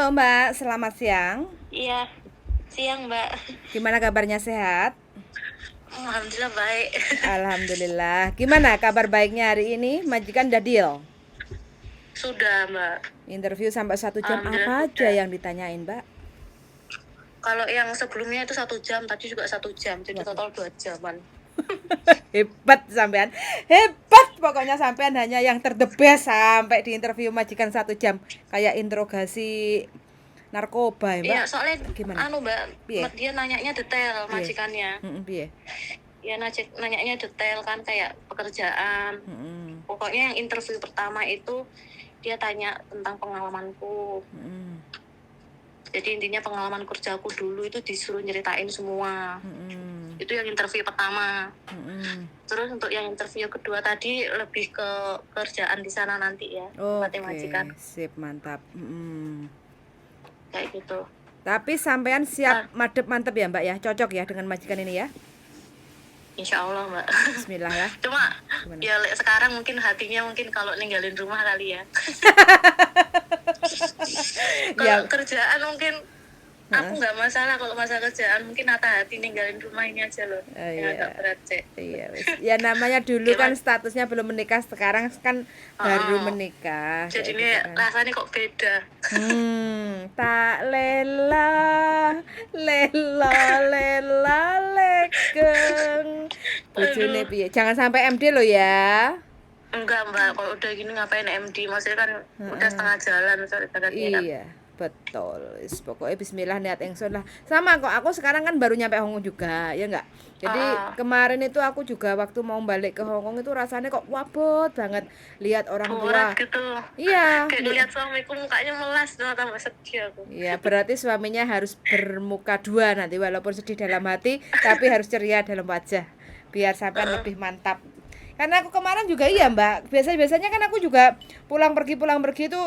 Halo Mbak, selamat siang. Iya, siang Mbak. Gimana kabarnya, sehat? Alhamdulillah baik. Alhamdulillah. Gimana kabar baiknya hari ini? Majikan udah deal? Sudah Mbak. Interview sampai 1 jam Alhamdulillah apa aja sudah. yang ditanyain Mbak? Kalau yang sebelumnya itu 1 jam, tadi juga 1 jam, jadi Waduh, total 2 jaman. hebat sampean. Hebat pokoknya sampean hanya yang terdebes sampai di interview majikan 1 jam. Kayak interogasi narkoba ya Iya, Mbak? soalnya Gimana? Mbak, Piye? dia nanyanya detail Piye? majikannya. Piye? Ya nanyanya detail kan kayak pekerjaan. Mm-mm. Pokoknya yang interview pertama itu dia tanya tentang pengalamanku. Mm-mm. Jadi intinya pengalaman kerjaku dulu itu disuruh nyeritain semua. Mm-mm. Itu yang interview pertama. Mm-mm. Terus untuk yang interview kedua tadi lebih ke kerjaan di sana nanti ya, tempatnya Oke, majikan, sip, mantap. kayak gitu. Tapi sampean siap Nah, madep mantep ya Mbak ya, cocok ya dengan majikan ini ya. insya Allah Mbak. Bismillah ya. Cuma Gimana? ya sekarang mungkin hatinya mungkin kalau ninggalin rumah kali ya. Kalau Ya, kerjaan mungkin aku heeh. nggak masalah, kalau masalah kerjaan mungkin hati ninggalin rumah ini aja loh, Oh, yang iya. agak berat cek. Iya, wis. Ya namanya dulu kan Gimana? statusnya belum menikah, sekarang kan baru Oh, menikah jadi kayak ini gitu kan. rasanya kok beda. Tak lela, lela, lela, lekeng. Bojone Aduh, piye? Jangan sampai MD lo ya. enggak Mbak, kalau udah gini ngapain MD, maksudnya kan udah Heeh. setengah jalan soalnya kan. Iya, betul. Pokoknya bismillah niat ingsun lah. Sama kok, aku sekarang kan baru nyampe Hongkong juga, ya enggak? Jadi Ah, kemarin itu aku juga waktu mau balik ke Hongkong itu rasanya kok wabot banget lihat orang berat tua. gitu. Iya, Kayak ngeliat suamiku mukanya melas tuh, tambah sedih aku. iya, berarti suaminya harus bermuka dua nanti walaupun sedih dalam hati, tapi harus ceria dalam wajah. Biar sampean Heeh, lebih mantap. Karena aku kemarin juga iya Mbak, biasanya kan aku juga pulang pergi itu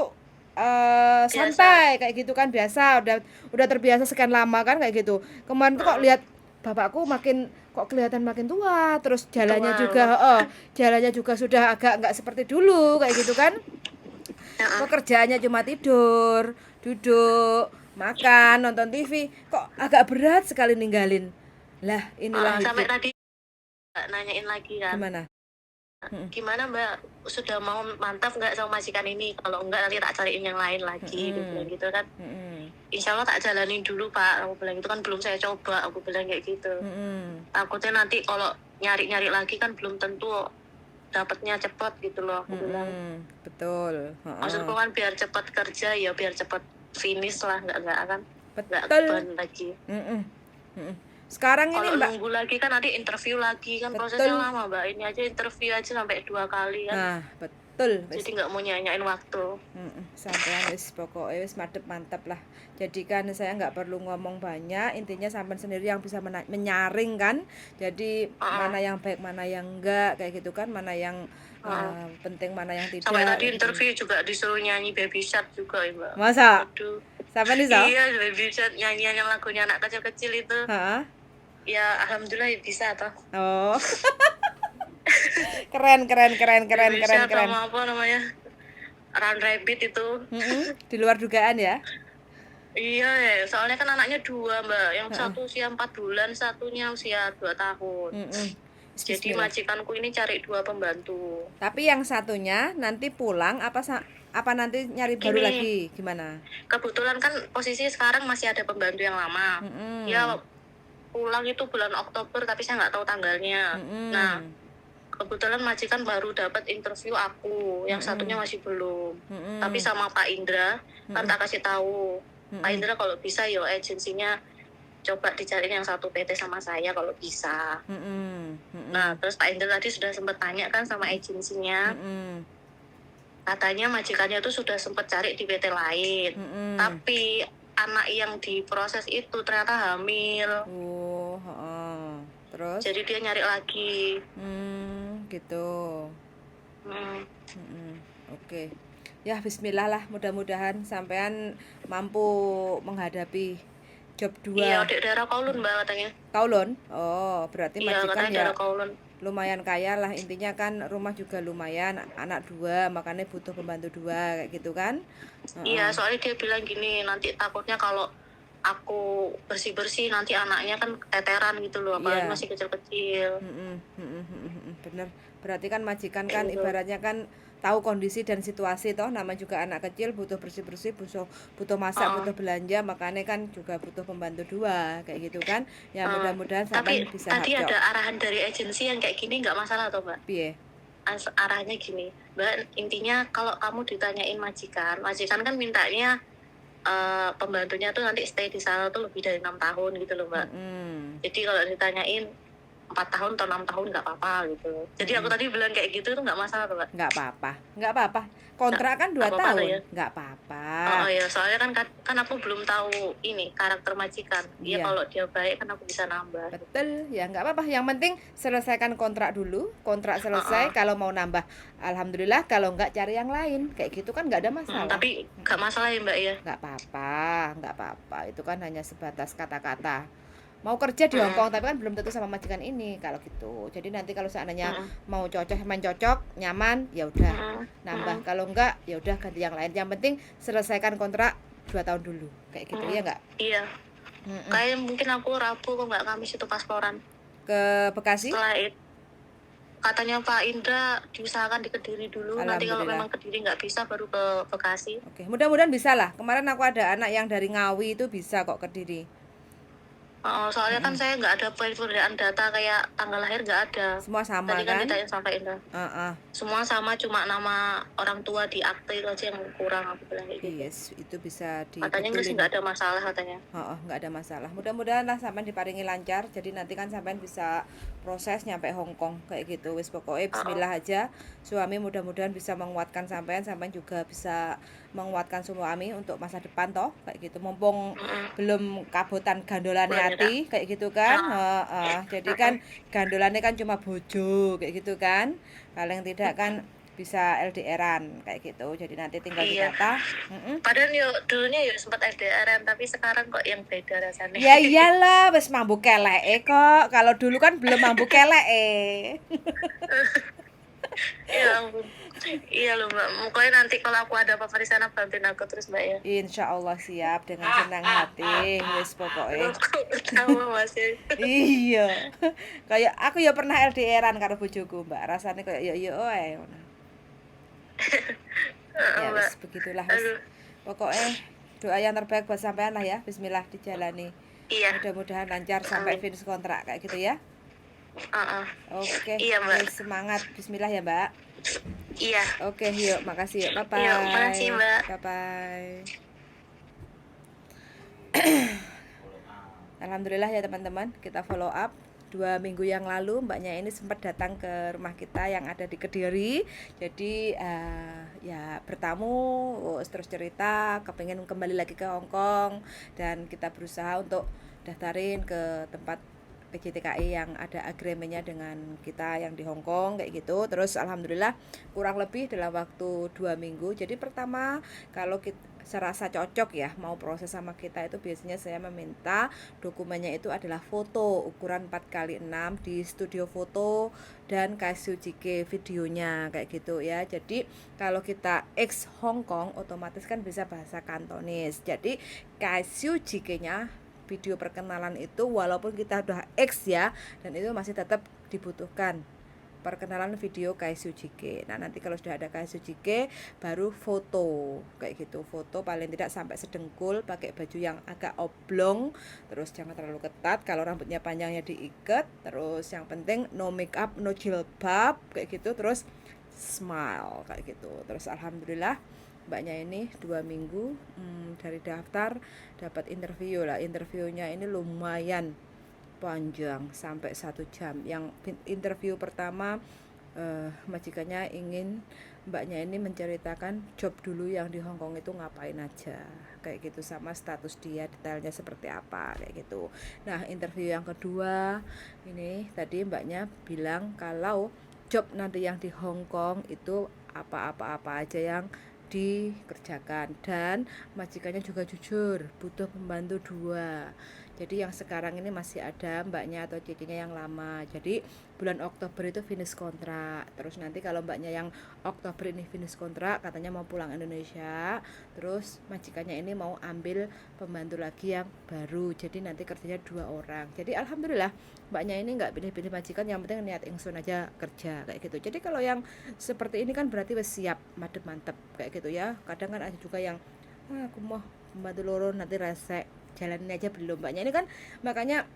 biasa. santai kayak gitu kan, biasa udah terbiasa sekian lama kan kayak gitu. Kemarin tuh kok Heeh, lihat bapakku makin kok kelihatan makin tua, terus jalannya tua. juga jalannya juga sudah agak nggak seperti dulu kayak gitu kan. Heeh. Pekerjaannya cuma tidur, duduk, makan, nonton TV, kok agak berat sekali ninggalin. Lah inilah Sampai hidup. tadi nanyain lagi kan, Gimana? Mm-mm. gimana Mbak, sudah mau mantap nggak sama majikan ini? Kalau enggak nanti tak cariin yang lain lagi, dia bilang Mm-mm. gitu kan. Mm-mm. Insya Allah tak jalanin dulu Pak, aku bilang itu kan belum saya coba, aku bilang kayak gitu. Mm-mm. Takutnya nanti kalau nyari-nyari lagi kan belum tentu dapatnya cepat gitu loh, aku bilang. Mm-mm. Betul. Maksudku Heeh. kan biar cepat kerja ya, biar cepat finish lah, nggak akan nggak Betul. ban lagi. Mm-mm. Mm-mm. Sekarang ini Kalau Mbak, nunggu lagi kan nanti interview lagi kan, prosesnya betul. lama Mbak. Ini aja interview aja sampai 2 kali kan, Nah, betul. jadi Wis. nggak mau nyanyain waktu. Sampean wis pokoknya wis madep mantep lah. Jadi kan saya nggak perlu ngomong banyak, intinya sampean sendiri yang bisa menyaring kan. Jadi Heeh, mana yang baik, mana yang enggak kayak gitu kan, mana yang heeh. penting, mana yang Sampai tidak tadi kayak gitu. interview juga disuruh nyanyi Baby Shark juga ya Mbak. Masa Aduh, sampean bisa? iya Baby Shark, nyanyian yang lagunya anak kecil-kecil itu. Hah? Ya alhamdulillah bisa toh. Oh, keren keren keren keren Baby keren Shark keren. sama apa namanya, Run Rabbit itu. Di luar dugaan ya. Iya ya, soalnya kan anaknya dua Mbak, yang Heeh. satu usia 4 bulan, satunya usia 2 tahun. Jadi Bismillah. majikanku ini cari 2 pembantu. Tapi yang satunya nanti pulang apa nanti nyari baru Gini, lagi gimana? kebetulan kan posisi sekarang masih ada pembantu yang lama. Ya Mm-mm. pulang itu bulan Oktober, tapi saya nggak tahu tanggalnya. Nah, Mm-mm. kebetulan majikan baru dapat interview aku, yang satunya Mm-mm. masih belum. Tapi Mm-mm. sama Pak Indra, kan Mm-mm. tak kasih tahu. Pak Mm-mm. Indra kalau bisa yo agensinya coba dicariin yang satu PT sama saya kalau bisa. Mm-mm. Nah, Mm-mm. terus Pak Indra tadi sudah sempat tanya kan sama agensinya, Mm-mm. katanya majikannya tuh sudah sempat cari di PT lain. Mm-mm. Tapi anak yang diproses itu ternyata hamil. Oh, heeh. Terus? Jadi dia nyari lagi. Gitu. Hmm. Mm-mm. Oke. Ya, bismillah lah, mudah-mudahan sampean mampu menghadapi job Iya, 2. di daerah Kowloon Mbak katanya. Kowloon. Oh, berarti Iya, majikan katanya ya daerah Kowloon. lumayan kaya lah, intinya kan rumah juga lumayan, anak 2 makanya butuh pembantu 2 kayak gitu kan. Iya, Heeh. soalnya dia bilang gini, nanti takutnya kalau aku bersih-bersih nanti anaknya kan keteteran gitu loh, apalagi Iya. masih kecil-kecil. Bener. Berarti kan majikan Kayak kan gitu. ibaratnya kan tahu kondisi dan situasi toh, nama juga anak kecil butuh bersih-bersih, butuh masak, Heeh. butuh belanja, makanya kan juga butuh pembantu 2 kayak gitu kan. Ya Heeh. mudah-mudahan Tapi sampean bisa tadi hapcok. ada arahan dari agensi yang kayak gini nggak masalah toh, Mbak? Piye? Arahnya gini, Mbak, intinya kalau kamu ditanyain majikan, majikan kan mintanya pembantunya tuh nanti stay di sana tuh lebih dari 6 tahun gitu loh, Mbak. Mm-mm. Jadi kalau ditanyain 4 tahun atau 6 tahun nggak apa-apa gitu. Jadi aku Mm-mm. tadi bilang kayak gitu tuh nggak masalah tuh, Mbak. Nggak apa-apa. Kontrak kan 2 Nggak apa-apa tuh tahun, ya. nggak apa-apa. Oh ya, soalnya kan aku belum tahu ini karakter majikan. Ya Iya. kalau dia baik kan aku bisa nambah. Betul, ya nggak apa-apa. Yang penting selesaikan kontrak dulu. Kontrak selesai, Heeh. kalau mau nambah, alhamdulillah. Kalau nggak cari yang lain, kayak gitu kan nggak ada masalah. Tapi nggak masalah ya, Mbak ya. Nggak apa-apa. Itu kan hanya sebatas kata-kata. Mau kerja di Hong Heeh. Kong, tapi kan belum tentu sama majikan ini kalau gitu. Jadi nanti kalau seandainya Heeh. mau main cocok, nyaman, ya udah Heeh. nambah. Kalau enggak, ya udah ganti yang lain. Yang penting selesaikan kontrak 2 tahun dulu, kayak gitu ya nggak? Iya. Mm-mm. Kayak mungkin aku Rabu kok nggak Kamis itu pasporan. Ke Bekasi? Setelah itu katanya Pak Indra diusahakan di Kediri dulu. Nanti kalau Alhamdulillah. memang Kediri nggak bisa baru ke Bekasi. Oke, mudah-mudahan bisa lah. Kemarin aku ada anak yang dari Ngawi itu bisa kok ke Kediri. Soalnya kan Mm-mm. saya nggak ada perbedaan data kayak tanggal lahir nggak ada. Semua sama Tadi kan kan? ditanyain sama Pak Indra. Uh-uh. Semua sama, cuma nama orang tua di akte itu aja yang kurang, aku bilang kayak gitu. Yes, itu bisa Katanya sih dibetulin. nggak ada masalah katanya. Nggak ada masalah. Mudah-mudahan lah sampean diparingi lancar. Jadi nanti kan sampean bisa proses nyampe Hong Kong kayak gitu. Wis pokoknya bismillah aja. Suami mudah-mudahan bisa menguatkan sampean, sampean juga bisa menguatkan suami untuk masa depan toh kayak gitu. Mumpung belum kabotan gandolane Belum ya, hati kayak gitu kan. Jadi kan gandolane kan cuma bojo kayak gitu kan. Paling tidak kan bisa LDRan kayak gitu. Jadi nanti tinggal Iya. ditata. Padahal dulunya sempat LDRan, tapi sekarang kok yang beda rasanya. Ya iyalah, wis mambu keleke kok. Kalau dulu kan belum mambu keleke. Ya ampun. Iya loh Mbak, pokoknya nanti kalau aku ada apa-apa di sana bantuin aku terus Mbak ya. Insya Allah siap dengan senang hati. Wis pokoknya. Aku ketawa masih. Iya. Kayak aku ya pernah LDRan karo bojoku, Mbak. Rasanya kayak ya oe ngono. Ya Mbak. wis begitulah wis. Aduh. Pokoknya doa yang terbaik buat sampean lah ya. Bismillah dijalani. Iya. Mudah-mudahan lancar sampai finish kontrak kayak gitu ya. Oke. Iya Mbak. Wis, semangat. Bismillah ya, Mbak. Iya. Oke, yuk, makasih yuk. Bye-bye. Yuk, makasih, Mbak. Bye-bye. Alhamdulillah ya teman-teman, kita follow up 2 minggu yang lalu mbaknya ini sempat datang ke rumah kita yang ada di Kediri. Jadi ya bertamu, terus cerita kepengen kembali lagi ke Hong Kong, dan kita berusaha untuk daftarin ke tempat PJTKI yang ada agreementnya dengan kita yang di Hong Kong kayak gitu. Terus alhamdulillah kurang lebih dalam waktu 2 minggu. Jadi pertama kalau kita serasa cocok ya mau proses sama kita, itu biasanya saya meminta dokumennya itu adalah foto ukuran 4x6 di studio foto dan kasih JK videonya kayak gitu ya. Jadi kalau kita ex Hong Kong otomatis kan bisa bahasa Kantonis. Jadi kasih JK-nya video perkenalan itu walaupun kita udah X ya, dan itu masih tetap dibutuhkan perkenalan video KSU JK. Nah nanti kalau sudah ada KSU JK baru foto kayak gitu, foto paling tidak sampai sedengkul, pakai baju yang agak oblong, terus jangan terlalu ketat, kalau rambutnya panjangnya diikat, terus yang penting no make up, no jilbab kayak gitu, terus smile kayak gitu. Terus alhamdulillah mbaknya ini 2 minggu dari daftar dapat interview lah. Interviewnya ini lumayan panjang sampai 1 jam. Yang interview pertama majikannya ingin mbaknya ini menceritakan job dulu yang di Hong Kong itu ngapain aja kayak gitu, sama status dia detailnya seperti apa kayak gitu. Nah interview yang kedua ini tadi mbaknya bilang kalau job nanti yang di Hong Kong itu apa-apa aja yang dikerjakan, dan majikannya juga jujur butuh pembantu 2. Jadi yang sekarang ini masih ada mbaknya atau cicinya yang lama. Jadi bulan Oktober itu finish kontrak. Terus nanti kalau mbaknya yang Oktober ini finish kontrak, katanya mau pulang Indonesia. Terus majikannya ini mau ambil pembantu lagi yang baru. Jadi nanti kerjanya 2 orang. Jadi alhamdulillah mbaknya ini nggak pilih-pilih majikan, yang penting niat ingsun aja kerja kayak gitu. Jadi kalau yang seperti ini kan berarti wes siap, madep mantep kayak gitu ya. Kadang kan ada juga yang aku mau pembantu loro nanti resek, jalanin aja belum. Mbaknya ini kan makanya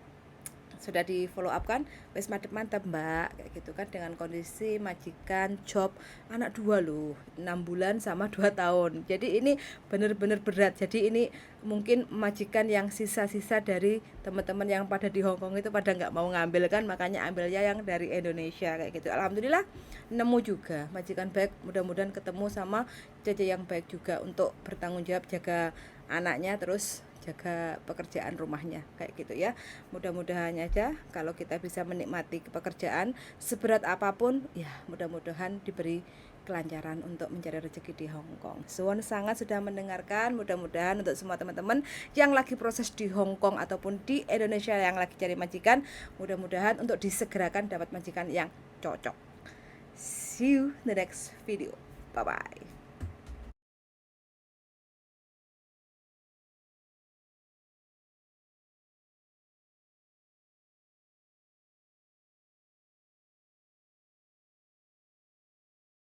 sudah di follow up kan, wes mantep mbak kayak gitu kan, dengan kondisi majikan job anak 2 loh, 6 bulan sama 2 tahun. Jadi ini bener-bener berat. Jadi ini mungkin majikan yang sisa-sisa dari teman-teman yang pada di Hongkong itu pada nggak mau ngambil kan, makanya ambilnya yang dari Indonesia kayak gitu. Alhamdulillah nemu juga majikan baik, mudah-mudahan ketemu sama Cece yang baik juga untuk bertanggung jawab jaga anaknya, terus jaga pekerjaan rumahnya kayak gitu ya. Mudah-mudahan aja kalau kita bisa menikmati pekerjaan seberat apapun ya, mudah-mudahan diberi kelancaran untuk mencari rezeki di Hong Kong. Suwon sangat sudah mendengarkan. Mudah-mudahan untuk semua teman-teman yang lagi proses di Hong Kong ataupun di Indonesia yang lagi cari majikan, mudah-mudahan untuk disegerakan dapat majikan yang cocok. See you in the next video. Bye bye.